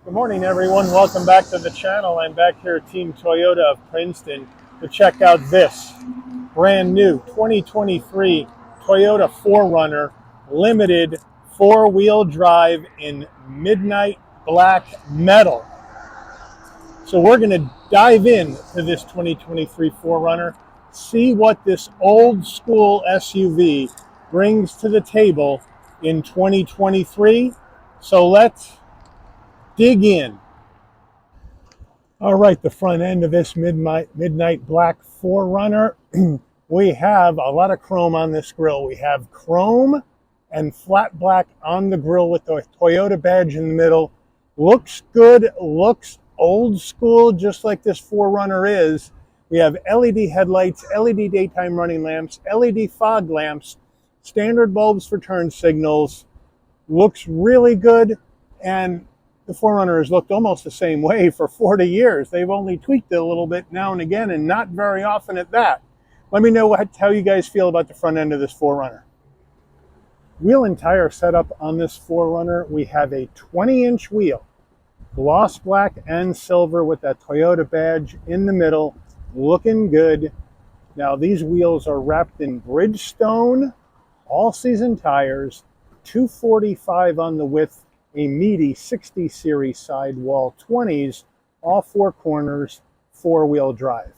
Good morning, everyone. Welcome back to the channel. I'm back here at Team Toyota of Princeton to check out this brand new 2023 Toyota 4Runner Limited four-wheel drive in midnight black metal. So we're going to dive into this 2023 4Runner, see what this old school SUV brings to the table in 2023. So let's dig in. All right, the front end of this midnight black 4Runner, we have a lot of chrome on this grille. We have chrome and flat black on the grille with the Toyota badge in the middle. Looks good, looks old school, just like this 4Runner is. We have LED headlights, LED daytime running lamps, LED fog lamps, standard bulbs for turn signals. Looks really good, and the 4Runner has looked almost the same way for 40 years. They've only tweaked it a little bit now and again, and not very often at that. Let me know how you guys feel about the front end of this 4Runner. Wheel and tire setup on this 4Runner, we have a 20-inch wheel, gloss black and silver with that Toyota badge in the middle, looking good. Now these wheels are wrapped in Bridgestone all-season tires, 245 on the width, a meaty 60 series sidewall 20s, all four corners, four-wheel drive.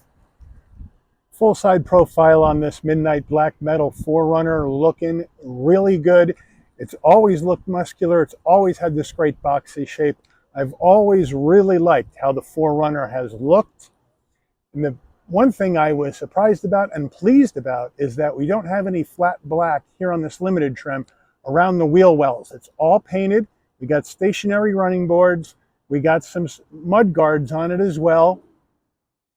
Full side profile on this midnight black metal 4Runner, looking really good. It's always looked muscular. It's always had this great boxy shape. I've always really liked how the 4Runner has looked. And the one thing I was surprised about and pleased about is that we don't have any flat black here on this limited trim around the wheel wells. It's all painted. We got stationary running boards. We got some mud guards on it as well.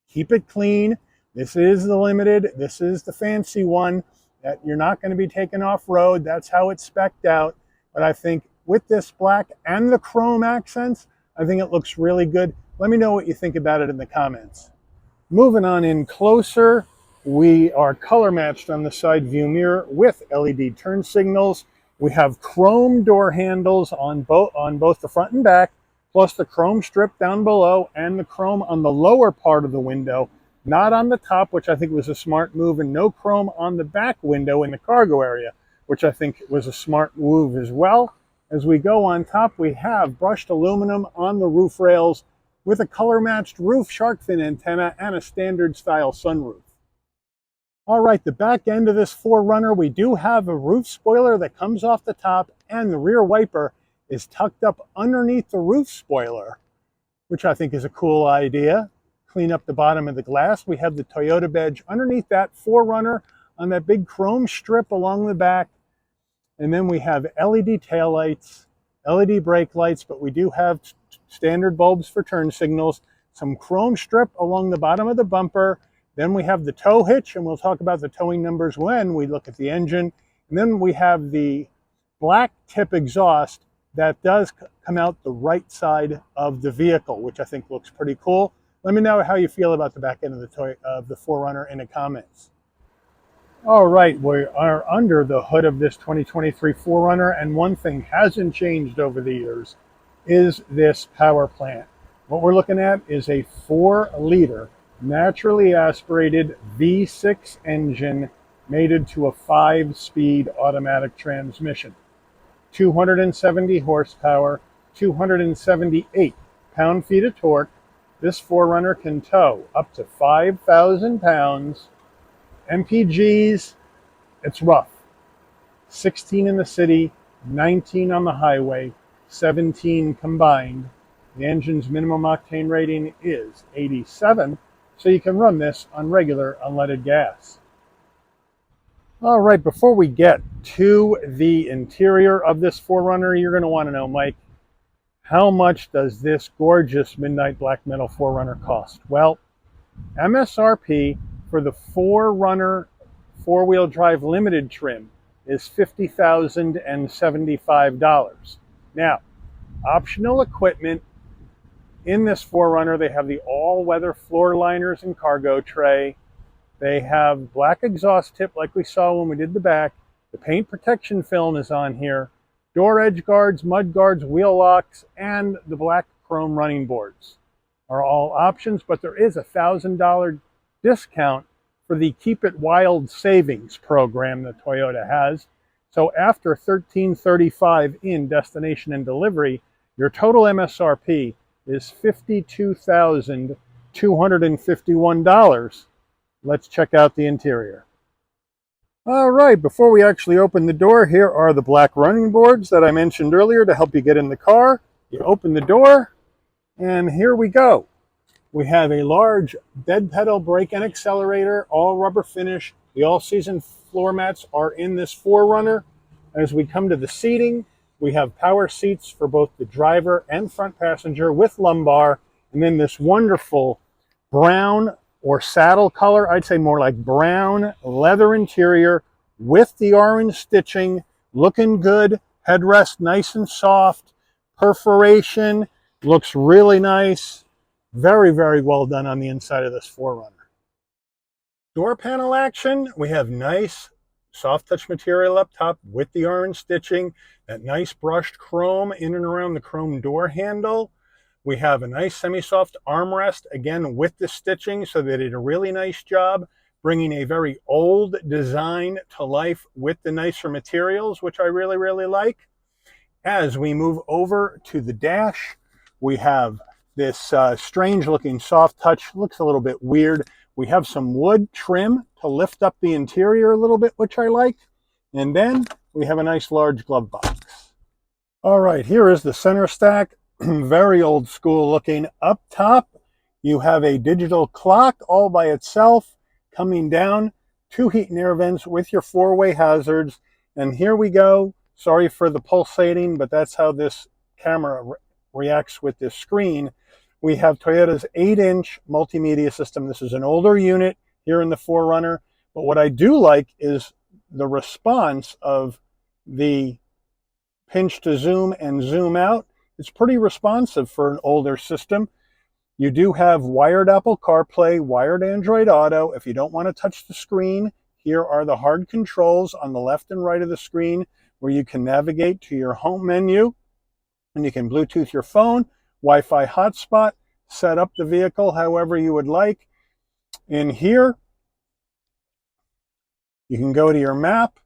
Keep it clean. This is the limited. This is the fancy one that you're not going to be taking off-road. That's how it's spec'd out. But I think with this black and the chrome accents, I think it looks really good. Let me know what you think about it in the comments. Moving on in closer, we are color matched on the side view mirror with LED turn signals. We have chrome door handles on both the front and back, plus the chrome strip down below and the chrome on the lower part of the window, not on the top, which I think was a smart move, and no chrome on the back window in the cargo area, which I think was a smart move as well. As we go on top, we have brushed aluminum on the roof rails with a color-matched roof shark fin antenna and a standard style sunroof. All right, the back end of this 4Runner, we do have a roof spoiler that comes off the top, and the rear wiper is tucked up underneath the roof spoiler, which I think is a cool idea. Clean up the bottom of the glass. We have the Toyota badge underneath that 4Runner on that big chrome strip along the back. And then we have LED taillights, LED brake lights, but we do have standard bulbs for turn signals, some chrome strip along the bottom of the bumper. Then we have the tow hitch, and we'll talk about the towing numbers when we look at the engine. And then we have the black tip exhaust that does come out the right side of the vehicle, which I think looks pretty cool. Let me know how you feel about the back end of the 4Runner in the comments. All right, we are under the hood of this 2023 4Runner, and one thing hasn't changed over the years is this power plant. What we're looking at is a 4-liter naturally aspirated V6 engine mated to a 5-speed automatic transmission. 270 horsepower, 278 pound-feet of torque. This 4Runner can tow up to 5,000 pounds. MPGs, it's rough. 16 in the city, 19 on the highway, 17 combined. The engine's minimum octane rating is 87, so you can run this on regular unleaded gas. All right, before we get to the interior of this 4Runner, you're going to want to know, Mike, how much does this gorgeous midnight black metal 4Runner cost? Well, MSRP for the 4Runner four-wheel drive limited trim is $50,075. Now, optional equipment in this 4Runner, they have the all-weather floor liners and cargo tray. They have black exhaust tip like we saw when we did the back. The paint protection film is on here. Door edge guards, mud guards, wheel locks, and the black chrome running boards are all options, but there is a $1,000 discount for the Keep It Wild savings program that Toyota has. So after $1,335 in destination and delivery, your total MSRP is $52,251. Let's check out the interior. All right, before we actually open the door, here are the black running boards that I mentioned earlier to help you get in the car. You open the door, and here we go. We have a large bed pedal brake and accelerator, all rubber finish. The all-season floor mats are in this 4Runner. As we come to the seating, we have power seats for both the driver and front passenger with lumbar, and then this wonderful brown or saddle color, I'd say more like brown leather interior with the orange stitching, looking good, headrest nice and soft, perforation, looks really nice. Very, very well done on the inside of this 4Runner. Door panel action, we have nice soft touch material up top with the orange stitching, that nice brushed chrome in and around the chrome door handle. We have a nice semi-soft armrest, again with the stitching, so they did a really nice job bringing a very old design to life with the nicer materials, which I really, really like. As we move over to the dash, we have this strange looking soft touch, looks a little bit weird. We have some wood trim to lift up the interior a little bit, which I like. And then we have a nice large glove box. All right, here is the center stack. Very old school looking. Up top, you have a digital clock all by itself. Coming down, 2 heat and air vents with your 4-way hazards. And here we go. Sorry for the pulsating, but that's how this camera reacts with this screen. We have Toyota's 8-inch multimedia system. This is an older unit here in the 4Runner. But what I do like is the response of the pinch to zoom and zoom out. It's pretty responsive for an older system. You do have wired Apple CarPlay, wired Android Auto. If you don't want to touch the screen, here are the hard controls on the left and right of the screen where you can navigate to your home menu, and you can Bluetooth your phone, Wi-Fi hotspot, set up the vehicle however you would like. In here, you can go to your map,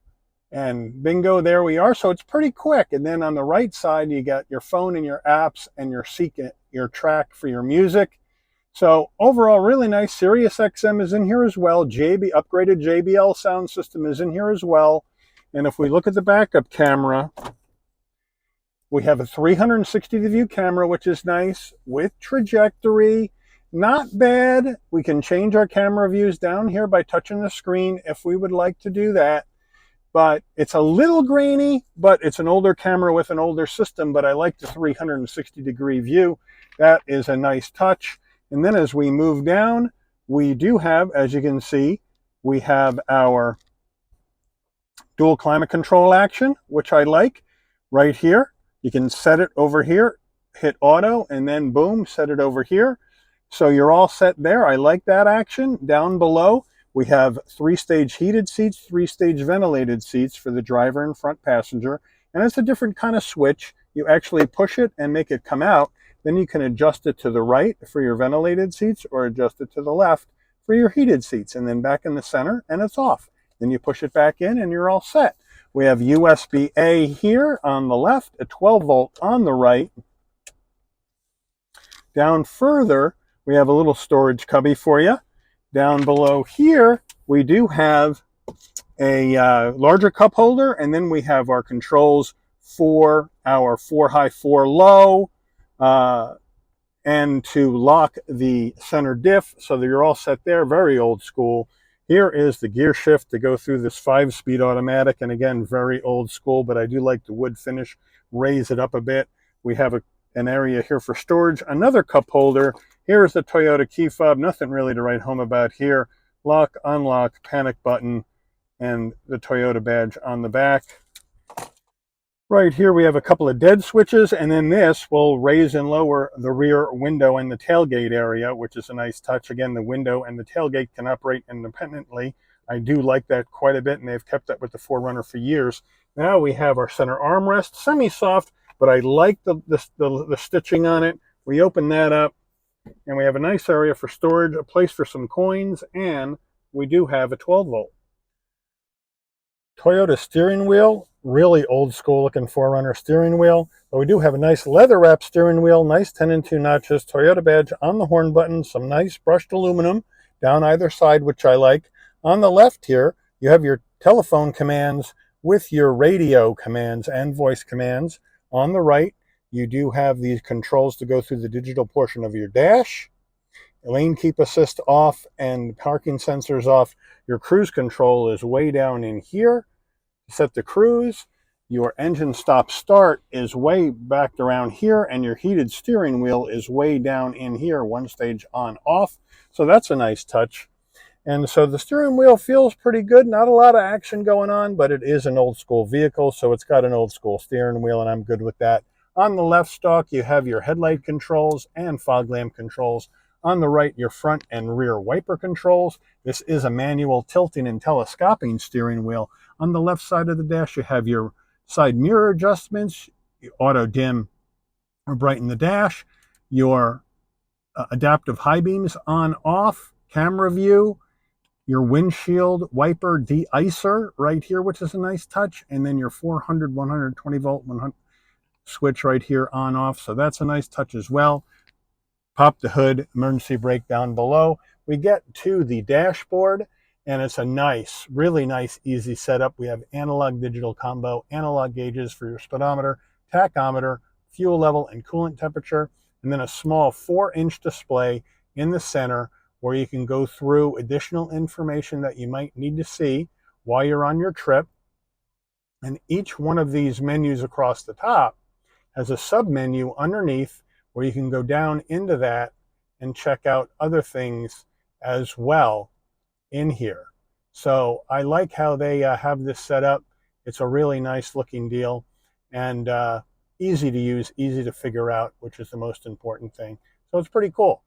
and bingo, there we are. So it's pretty quick. And then on the right side, you got your phone and your apps and your track for your music. So overall, really nice. Sirius XM is in here as well. Upgraded JBL sound system is in here as well. And if we look at the backup camera, we have a 360-view camera, which is nice, with trajectory. Not bad. We can change our camera views down here by touching the screen if we would like to do that. But it's a little grainy, but it's an older camera with an older system, but I like the 360-degree view. That is a nice touch. And then as we move down, we do have, as you can see, we have our dual climate control action, which I like right here. You can set it over here, hit auto, and then boom, set it over here. So you're all set there. I like that action. Down below, we have 3-stage heated seats, 3-stage ventilated seats for the driver and front passenger. And it's a different kind of switch. You actually push it and make it come out. Then you can adjust it to the right for your ventilated seats or adjust it to the left for your heated seats. And then back in the center, and it's off. Then you push it back in and you're all set. We have USB-A here on the left, a 12-volt on the right. Down further, we have a little storage cubby for you. Down below here, we do have a larger cup holder, and then we have our controls for our 4 high, 4 low, and to lock the center diff so that you're all set there. Very old school. Here is the gear shift to go through this 5-speed automatic, and again, very old school, but I do like the wood finish, raise it up a bit. We have an area here for storage, another cup holder. Here's the Toyota key fob, nothing really to write home about here. Lock, unlock, panic button, and the Toyota badge on the back. Right here we have a couple of dead switches, and then this will raise and lower the rear window and the tailgate area, which is a nice touch. Again, the window and the tailgate can operate independently. I do like that quite a bit, and they've kept that with the 4Runner for years. Now we have our center armrest, semi-soft, but I like the stitching on it. We open that up, and we have a nice area for storage, a place for some coins, and we do have a 12-volt. Toyota steering wheel, really old school looking 4Runner steering wheel, but we do have a nice leather wrap steering wheel, nice 10 and 2 notches, Toyota badge on the horn button, some nice brushed aluminum down either side, which I like. On the left here, you have your telephone commands with your radio commands and voice commands. On the right, you do have these controls to go through the digital portion of your dash. Lane keep assist off and parking sensors off. Your cruise control is way down in here. Set the cruise. Your engine stop start is way back around here, and your heated steering wheel is way down in here, one stage on off. So that's a nice touch. And so the steering wheel feels pretty good. Not a lot of action going on, but it is an old school vehicle, so it's got an old school steering wheel, and I'm good with that. On the left stalk, you have your headlight controls and fog lamp controls. On the right, your front and rear wiper controls. This is a manual tilting and telescoping steering wheel. On the left side of the dash, you have your side mirror adjustments, your auto dim or brighten the dash, your adaptive high beams on off, camera view, your windshield wiper de-icer right here, which is a nice touch, and then your 400, 120 volt 100 switch right here on off. So that's a nice touch as well. Pop the hood, emergency brake down below. We get to the dashboard, and it's a nice, really nice, easy setup. We have analog digital combo, analog gauges for your speedometer, tachometer, fuel level, and coolant temperature, and then a small 4-inch display in the center where you can go through additional information that you might need to see while you're on your trip. And each one of these menus across the top has a sub-menu underneath where you can go down into that and check out other things as well in here. So I like how they have this set up. It's a really nice looking deal, and easy to use, easy to figure out, which is the most important thing. So it's pretty cool.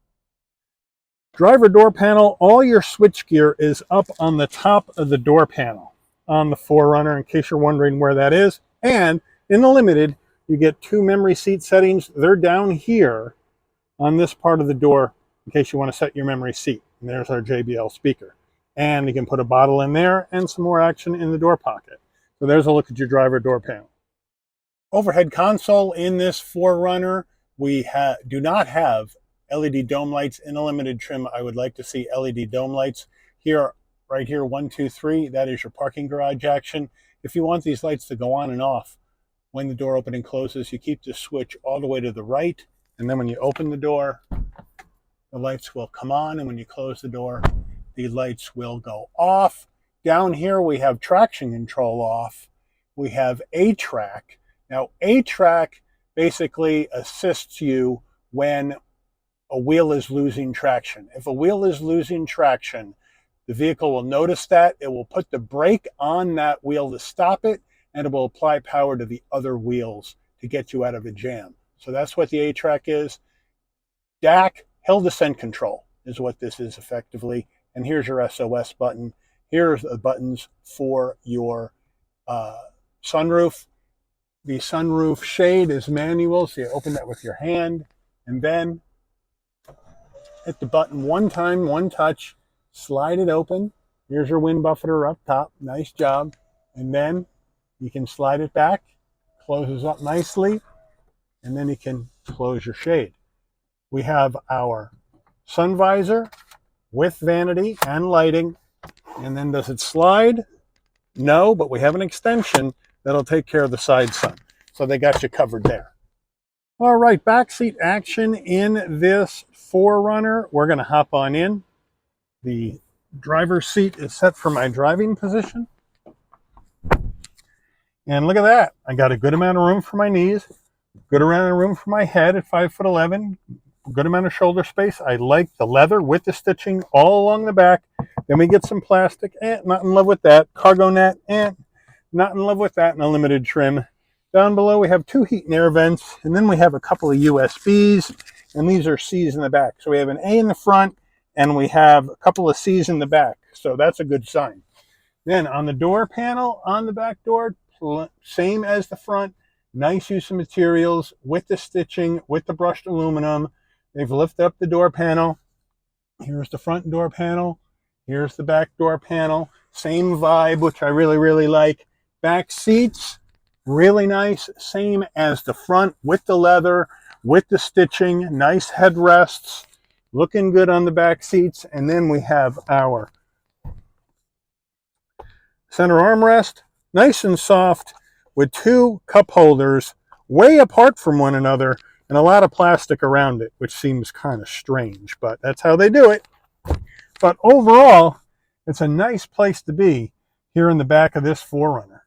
Driver door panel, all your switchgear is up on the top of the door panel on the 4Runner, in case you're wondering where that is. And in the Limited, you get 2 memory seat settings. They're down here on this part of the door in case you want to set your memory seat. And there's our JBL speaker. And you can put a bottle in there and some more action in the door pocket. So there's a look at your driver door panel. Overhead console in this 4Runner, we do not have LED dome lights in the Limited trim. I would like to see LED dome lights. Here, right here, 1, 2, 3, that is your parking garage action. If you want these lights to go on and off, when the door opening closes, you keep the switch all the way to the right, and then when you open the door, the lights will come on, and when you close the door, the lights will go off. Down here, we have traction control off. We have A-Track. Now, A-Track basically assists you when a wheel is losing traction. If a wheel is losing traction, the vehicle will notice that. It will put the brake on that wheel to stop it, and it will apply power to the other wheels to get you out of a jam. So that's what the A-Track is. DAC, hill descent control, is what this is effectively. And here's your SOS button. Here's the buttons for your sunroof. The sunroof shade is manual, so you open that with your hand, and then hit the button one time, one touch, slide it open. Here's your wind buffeter up top. Nice job. And then you can slide it back, closes up nicely, and then you can close your shade. We have our sun visor with vanity and lighting. And then does it slide? No, but we have an extension that'll take care of the side sun. So they got you covered there. All right, backseat action in this 4Runner. We're going to hop on in. The driver's seat is set for my driving position. And look at that. I got a good amount of room for my knees, good amount of room for my head at 5'11", good amount of shoulder space. I like the leather with the stitching all along the back. Then we get some plastic, not in love with that. Cargo net, not in love with that in a Limited trim. Down below we have 2 heat and air vents, and then we have a couple of USBs, and these are C's in the back. So we have an A in the front, and we have a couple of C's in the back. So that's a good sign. Then on the door panel, on the back door, same as the front, Nice use of materials with the stitching, with the brushed aluminum. They've lifted up the door panel. Here's the front door panel. Here's the back door panel. Same vibe, which I really, really like. Back seats, really nice. Same as the front with the leather, with the stitching. Nice headrests. Looking good on the back seats. And then we have our center armrest. Nice and soft with two cup holders way apart from one another and a lot of plastic around it, which seems kind of strange, but that's how they do it. But overall, it's a nice place to be here in the back of this 4Runner.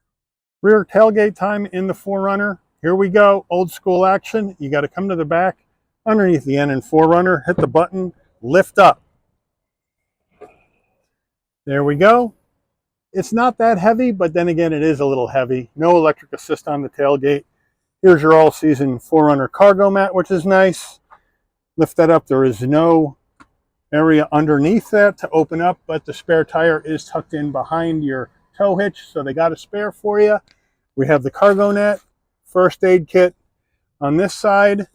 Rear tailgate time in the 4Runner. Here we go, old school action. You got to come to the back underneath the N in 4Runner, hit the button, lift up. There we go. It's not that heavy, but then again, it is a little heavy. No electric assist on the tailgate. Here's your all-season 4Runner cargo mat, which is nice. Lift that up. There is no area underneath that to open up, but the spare tire is tucked in behind your tow hitch, so they got a spare for you. We have the cargo net, first aid kit. On this side,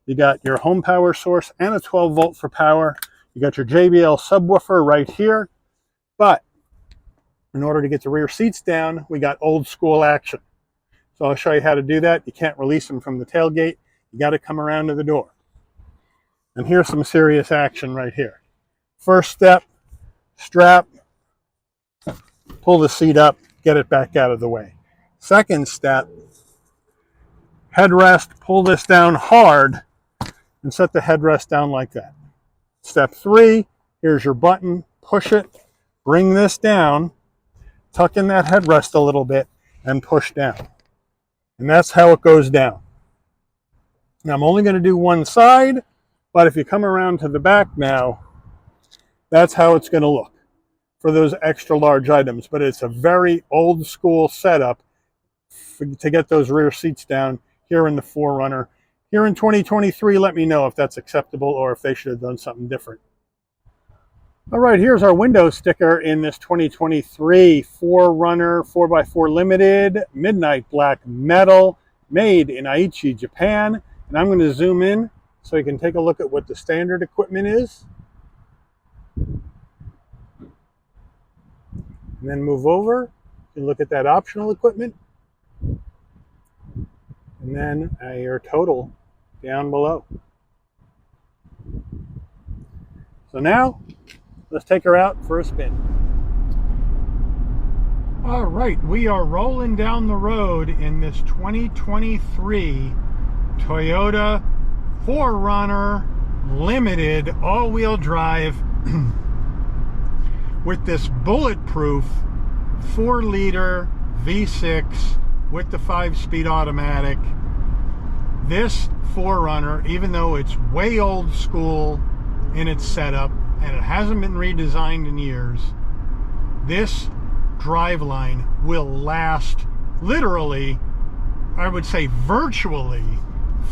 you got your home power source and a 12 volt for power. You got your JBL subwoofer right here, but in order to get the rear seats down, we got old school action. So I'll show you how to do that. You can't release them from the tailgate. You got to come around to the door. And here's some serious action right here. First step, strap, pull the seat up, get it back out of the way. Second step, headrest, pull this down hard and set the headrest down like that. Step 3, here's your button, push it, bring this down, tuck in that headrest a little bit and push down. And that's how it goes down. Now I'm only going to do one side, but if you come around to the back now, that's how it's going to look for those extra large items. But it's a very old school setup to get those rear seats down here in the 4Runner. Here in 2023, let me know if that's acceptable or if they should have done something different. All right, here's our window sticker in this 2023 4Runner 4x4 Limited Midnight Black Metal, made in Aichi, Japan. And I'm going to zoom in so you can take a look at what the standard equipment is. And then move over and look at that optional equipment. And then your total down below. So now, let's take her out for a spin. All right, we are rolling down the road in this 2023 Toyota 4Runner Limited all-wheel drive with this bulletproof 4-liter V6 with the 5-speed automatic. This 4Runner, even though it's way old school in its setup, and it hasn't been redesigned in years, this driveline will last literally, I would say virtually,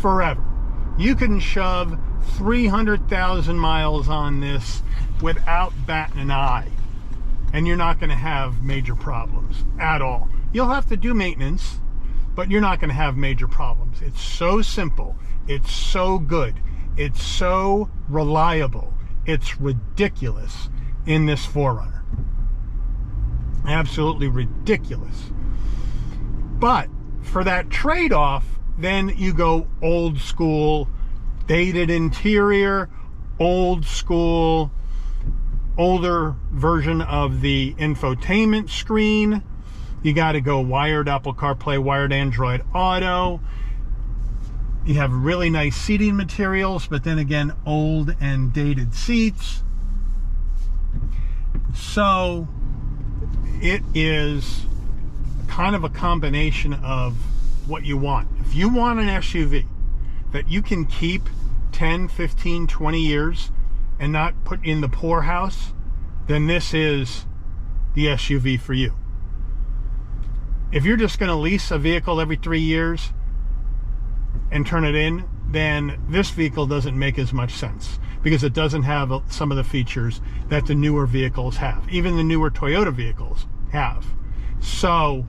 forever. You can shove 300,000 miles on this without batting an eye, and you're not going to have major problems at all. You'll have to do maintenance, but you're not going to have major problems. It's so simple. It's so good. It's so reliable. It's ridiculous in this 4Runner. Absolutely ridiculous. But for that trade-off, then you go old school, dated interior, old school, older version of the infotainment screen. You got to go wired Apple CarPlay, wired Android Auto. You have really nice seating materials, but then again, old and dated seats. So it is kind of a combination of what you want. If you want an SUV that you can keep 10, 15, 20 years and not put in the poorhouse, then this is the SUV for you. If you're just going to lease a vehicle every 3 years and turn it in, then this vehicle doesn't make as much sense because it doesn't have some of the features that the newer vehicles have, even the newer Toyota vehicles have. So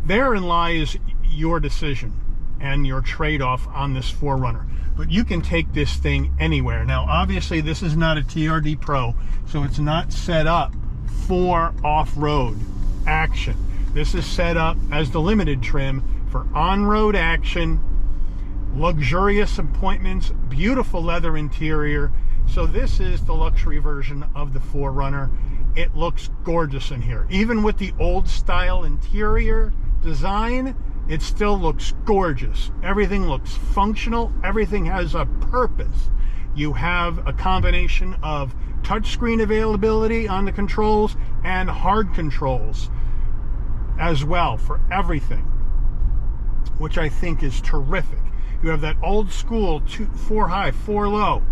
therein lies your decision. and your trade-off on this 4Runner. But you can take this thing anywhere. Now, obviously, this is not a TRD Pro, so it's not set up for off-road action. This is set up as the limited trim for on-road action, luxurious appointments, beautiful leather interior. So this is the luxury version of the 4Runner. It looks gorgeous in here. Even with the old style interior design, it still looks gorgeous. Everything looks functional. Everything has a purpose. You have a combination of touchscreen availability on the controls and hard controls as well for everything, which I think is terrific. You have that old school 4 high, 4 low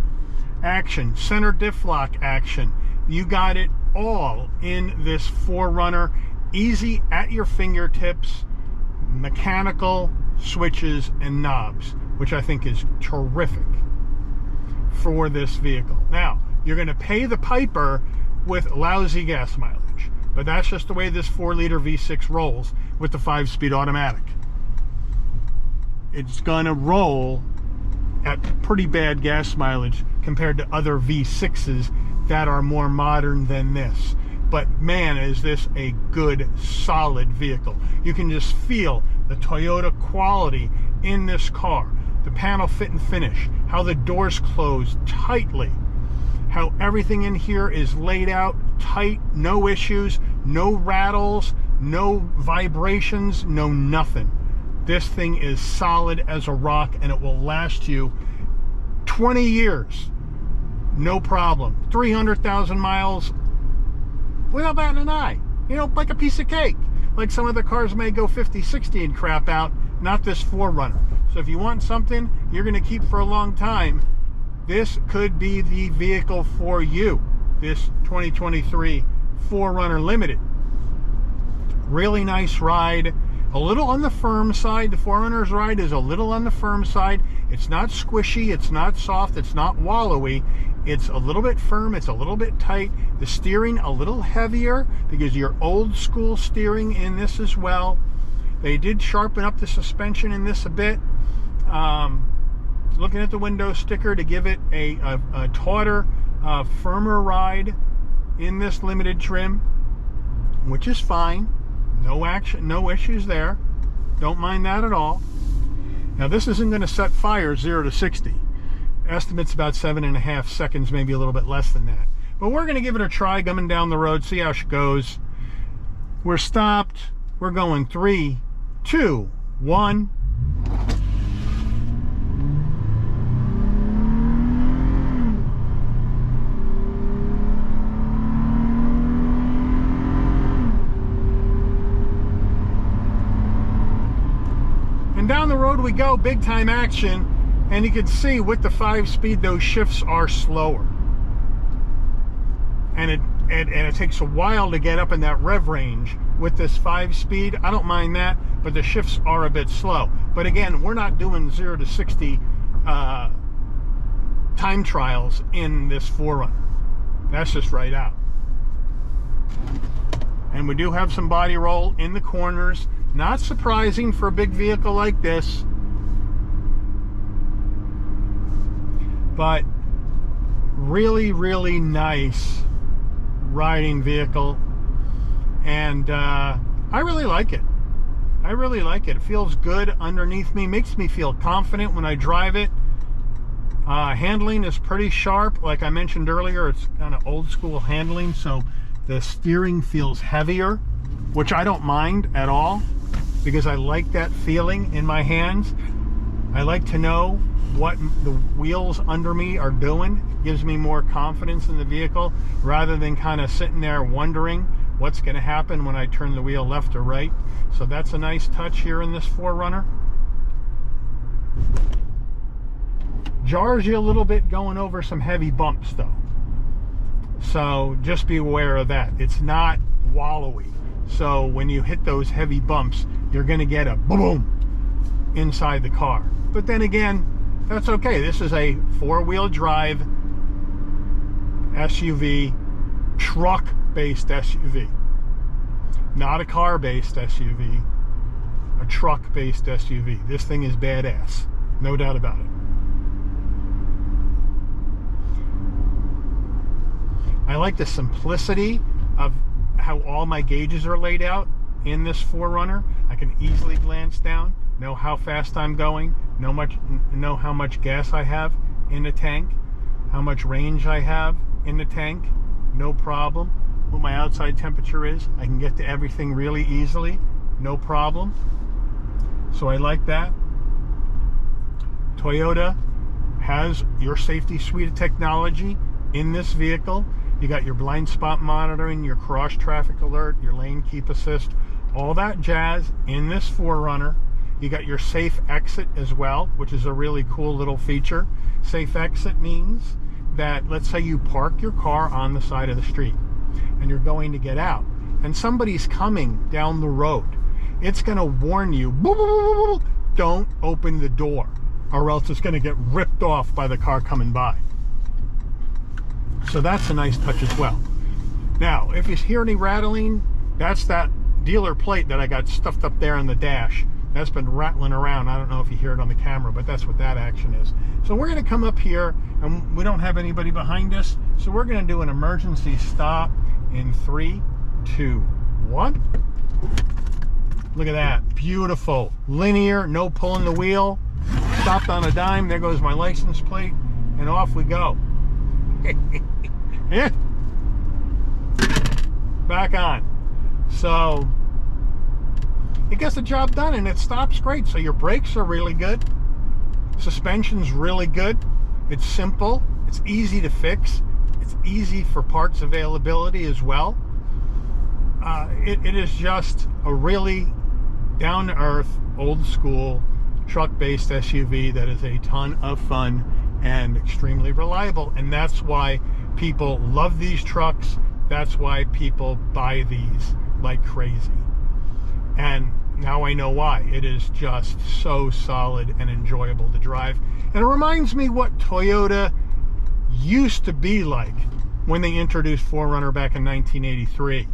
action, center diff lock action. You got it all in this 4Runner, easy at your fingertips, mechanical switches and knobs, which I think is terrific for this vehicle. Now, you're going to pay the piper with lousy gas mileage, but that's just the way this 4-liter V6 rolls with the 5-speed automatic. It's going to roll at pretty bad gas mileage compared to other V6s that are more modern than this. But man, is this a good, solid vehicle. You can just feel the Toyota quality in this car. The panel fit and finish, how the doors close tightly, how everything in here is laid out tight, no issues, no rattles, no vibrations, no nothing. This thing is solid as a rock, and it will last you 20 years. No problem. 300,000 miles without batting an eye. You know, like a piece of cake. Like some other cars may go 50, 60 and crap out, not this 4Runner. So if you want something you're going to keep for a long time, this could be the vehicle for you. This 2023 4Runner Limited. Really nice ride. A little on the firm side. The 4Runner's ride is a little on the firm side. It's not squishy, it's not soft, it's not wallowy. It's a little bit firm, it's a little bit tight. The steering a little heavier because you're old school steering in this as well. They did sharpen up the suspension in this a bit. Looking at the window sticker to give it a tauter, firmer ride in this limited trim, which is fine. No action, no issues there. Don't mind that at all. Now this isn't going to set fire 0 to 60. Estimate's about 7.5 seconds, maybe a little bit less than that. But we're going to give it a try coming down the road, see how she goes. We're stopped. We're going 3, 2, 1. And down the road we go, big time action. And you can see with the 5-speed, those shifts are slower. And it takes a while to get up in that rev range with this 5-speed. I don't mind that, but the shifts are a bit slow. But again, we're not doing 0 to 60 time trials in this 4Runner. That's just right out. And we do have some body roll in the corners. Not surprising for a big vehicle like this. But really, really nice riding vehicle. And I really like it. I really like it. It feels good underneath me. Makes me feel confident when I drive it. Handling is pretty sharp. Like I mentioned earlier, it's kind of old school handling. So the steering feels heavier, which I don't mind at all, because I like that feeling in my hands. I like to know what the wheels under me are doing. It gives me more confidence in the vehicle rather than kind of sitting there wondering what's going to happen when I turn the wheel left or right. So that's a nice touch here in this 4Runner. Jars you a little bit going over some heavy bumps though. So just be aware of that. It's not wallowy. So when you hit those heavy bumps, you're going to get a boom inside the car. But then again, that's okay. This is a 4-wheel drive SUV, truck-based SUV. Not a car-based SUV. a truck-based SUV. This thing is badass, no doubt about it. I like the simplicity of how all my gauges are laid out in this 4Runner. I can easily glance down, know how fast I'm going, know how much gas I have in the tank, how much range I have in the tank, no problem. What my outside temperature is, I can get to everything really easily, no problem. So I like that. Toyota has your safety suite of technology in this vehicle. You got your blind spot monitoring, your cross traffic alert, your lane keep assist, all that jazz in this 4Runner. You got your safe exit as well, which is a really cool little feature. Safe exit means that, let's say you park your car on the side of the street and you're going to get out and somebody's coming down the road. It's going to warn you, don't open the door, or else it's going to get ripped off by the car coming by. So that's a nice touch as well. Now, if you hear any rattling, that's that dealer plate that I got stuffed up there on the dash. That's been rattling around. I don't know if you hear it on the camera, but that's what that action is. So we're going to come up here, and we don't have anybody behind us, so we're going to do an emergency stop in 3, 2, 1. Look at that. Beautiful. Linear, no pulling the wheel. Stopped on a dime. There goes my license plate, and off we go. Yeah. Back on. So it gets the job done, and it stops great. So your brakes are really good, suspension's really good, it's simple, it's easy to fix, it's easy for parts availability as well. It is just a really down-to-earth, old-school truck-based SUV that is a ton of fun and extremely reliable, and that's why people love these trucks. That's why people buy these like crazy. And now I know why. It is just so solid and enjoyable to drive. And it reminds me what Toyota used to be like when they introduced 4Runner back in 1983.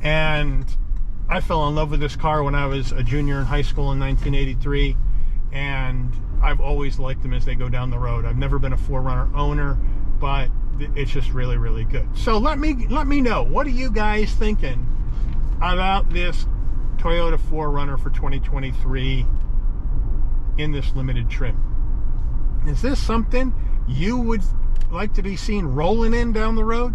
And I fell in love with this car when I was a junior in high school in 1983, and I've always liked them as they go down the road. I've never been a 4Runner owner, but it's just really, really good. So let me know, what are you guys thinking about this Toyota 4Runner for 2023 in this limited trim? Is this something you would like to be seen rolling in down the road?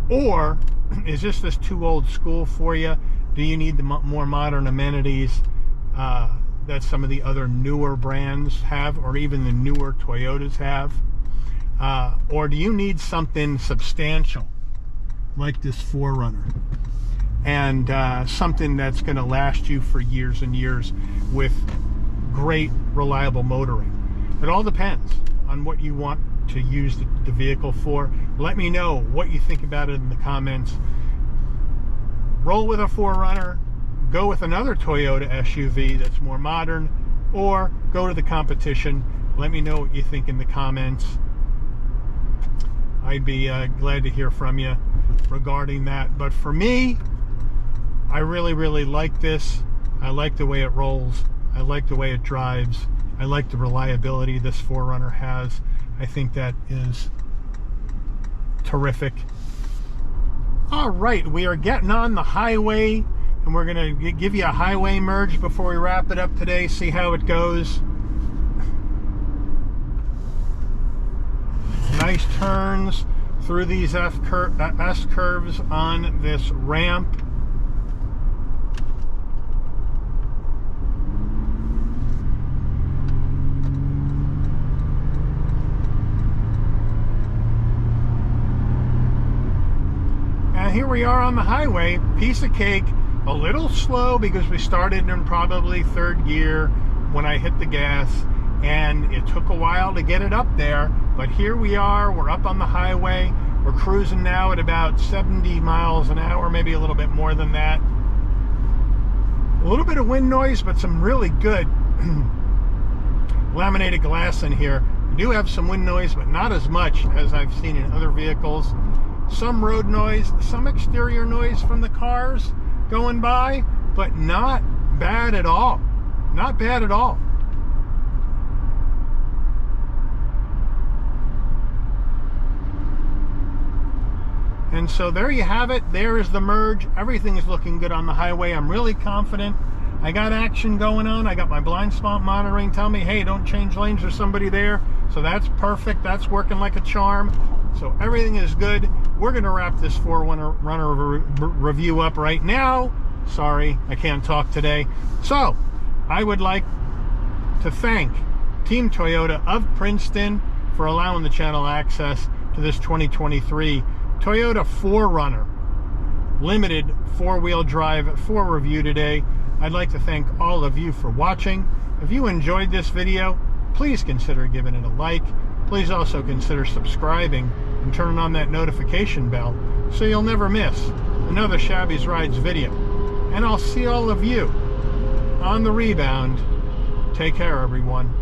Or is this too old school for you? Do you need the more modern amenities that some of the other newer brands have, or even the newer Toyotas have? Or do you need something substantial like this 4Runner? And something that's going to last you for years and years with great, reliable motoring. It all depends on what you want to use the vehicle for. Let me know what you think about it in the comments. Roll with a 4Runner, go with another Toyota SUV that's more modern, or go to the competition. Let me know what you think in the comments. I'd be glad to hear from you regarding that. But for me, I really, really like this. I like the way it rolls. I like the way it drives. I like the reliability this 4Runner has. I think that is terrific. All right, we are getting on the highway, and we're going to give you a highway merge before we wrap it up today, see how it goes. Nice turns through these S-curves on this ramp. Here we are on the highway, piece of cake, a little slow because we started in probably third gear when I hit the gas, and it took a while to get it up there, but here we are, we're up on the highway, we're cruising now at about 70 miles an hour, maybe a little bit more than that. A little bit of wind noise, but some really good laminated glass in here. We do have some wind noise, but not as much as I've seen in other vehicles. Some road noise, some exterior noise from the cars going by, but not bad at all. Not bad at all. And so there you have it. There is the merge. Everything is looking good on the highway. I'm really confident. I got action going on. I got my blind spot monitoring telling me, hey, don't change lanes, there's somebody there. So that's perfect. That's working like a charm. So everything is good. We're going to wrap this 4Runner review up right now. Sorry, I can't talk today. So I would like to thank Team Toyota of Princeton for allowing the channel access to this 2023 Toyota 4Runner limited 4-wheel drive for review today. I'd like to thank all of you for watching. If you enjoyed this video, please consider giving it a like. Please also consider subscribing and turning on that notification bell so you'll never miss another Shabby's Rides video. And I'll see all of you on the rebound. Take care, everyone.